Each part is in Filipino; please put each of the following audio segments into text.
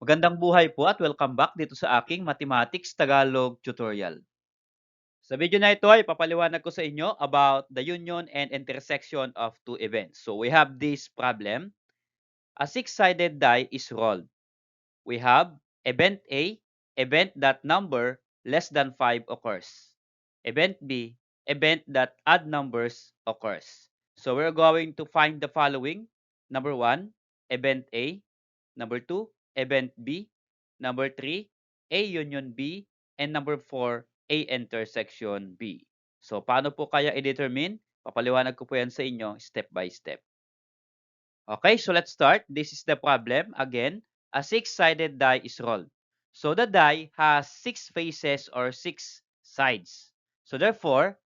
Magandang buhay po at welcome back dito sa aking Mathematics Tagalog tutorial. Sa video na ito ay papaliwanag ko sa inyo about the union and intersection of two events. So we have this problem. A six-sided die is rolled. We have event A, event that number less than 5 occurs. Event B, event that odd numbers occurs. So we're going to find the following. Number 1, event A. Number 2, event B. Number 3, A union B. And number 4, A intersection B. So paano po kaya i-determine? Papaliwanag ko po yan sa inyo step by step. Okay, so let's start. This is the problem. Again, a six-sided die is rolled. So the die has 6 faces or 6 sides. So therefore,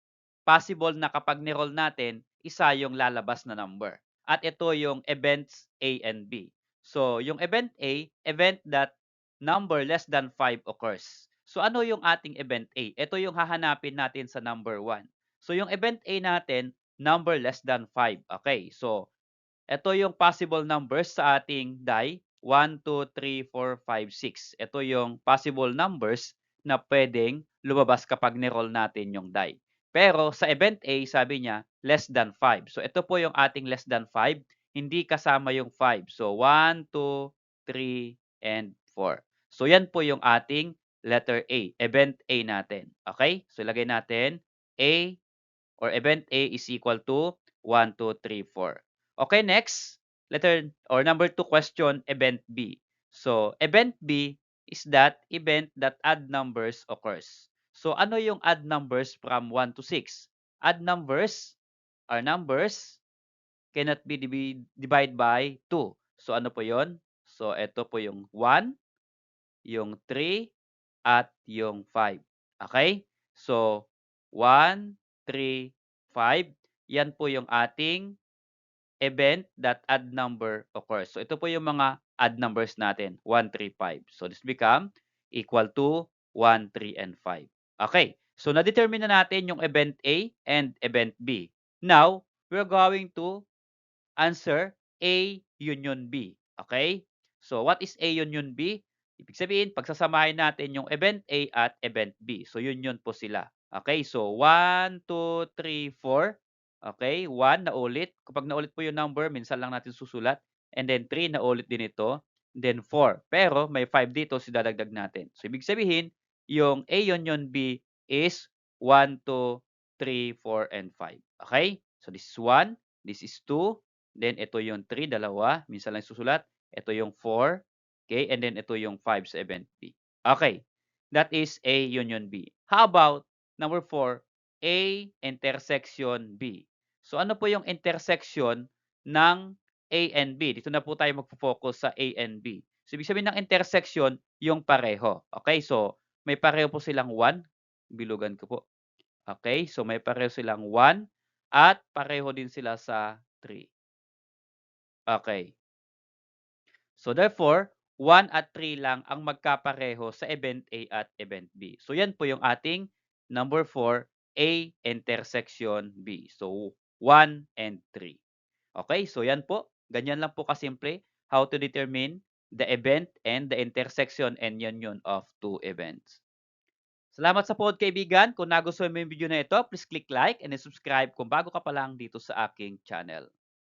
possible na kapag ni-roll natin, isa yung lalabas na number. At ito yung events A and B. So yung event A, event that number less than 5 occurs. So ano yung ating event A? Ito yung hahanapin natin sa number 1. So yung event A natin, number less than 5. Okay, so ito yung possible numbers sa ating die. 1, 2, 3, 4, 5, 6. Ito yung possible numbers na pwedeng lumabas kapag ni-roll natin yung die. Pero sa event A, sabi niya, less than 5. So ito po yung ating less than 5. Hindi kasama yung 5. So 1, 2, 3, and 4. So yan po yung ating letter A, event A natin. Okay? So ilagay natin A or event A is equal to 1, 2, 3, 4. Okay, next, letter or number 2 question, event B. So, event B is that event that odd numbers occurs. So, ano yung odd numbers from 1 to 6? Odd numbers are numbers cannot be divided by 2. So, ano po yon? So, ito po yung 1, yung 3, at yung 5. Okay? So, 1, 3, 5. Yan po yung ating event that odd number occurs. So, ito po yung mga odd numbers natin, 1, 3, 5. So, this become equal to 1, 3, and 5. Okay. So, na-determine na natin yung event A and event B. Now, we're going to answer A union B. Okay? So, what is A union B? Ibig sabihin, pagsasamahin natin yung event A at event B. So, union po sila. Okay? So, 1, 2, 3, 4. Okay? 1 na ulit. Kapag naulit po yung number, minsan lang natin susulat. And then 3 na ulit din ito. And then 4. Pero may 5 dito, so dadagdag natin. So, ibig sabihin, yung A union B is 1, 2, 3, 4, and 5. Okay? So, this is 1. This is 2. Then ito yung 3, dalawa, minsan lang susulat. Ito yung 4, okay, and then ito yung 5 sa event B. Okay, that is A union B. How about number 4, A intersection B? So ano po yung intersection ng A and B? Dito na po tayo magfo-focus sa A and B. So ibig sabihin ng intersection, yung pareho. Okay, so may pareho po silang 1. Bilugan ko po. Okay, so may pareho silang 1 at pareho din sila sa 3. Okay. So therefore, 1 at 3 lang ang magkapareho sa event A at event B. So yan po yung ating number 4, A intersection B. So 1 and 3. Okay, so yan po. Ganyan lang po kasimple how to determine the event and the intersection and union of two events. Salamat sa pod kaibigan. Kung nagustuhan mo yung video na ito, please click like and subscribe kung bago ka pa lang dito sa aking channel.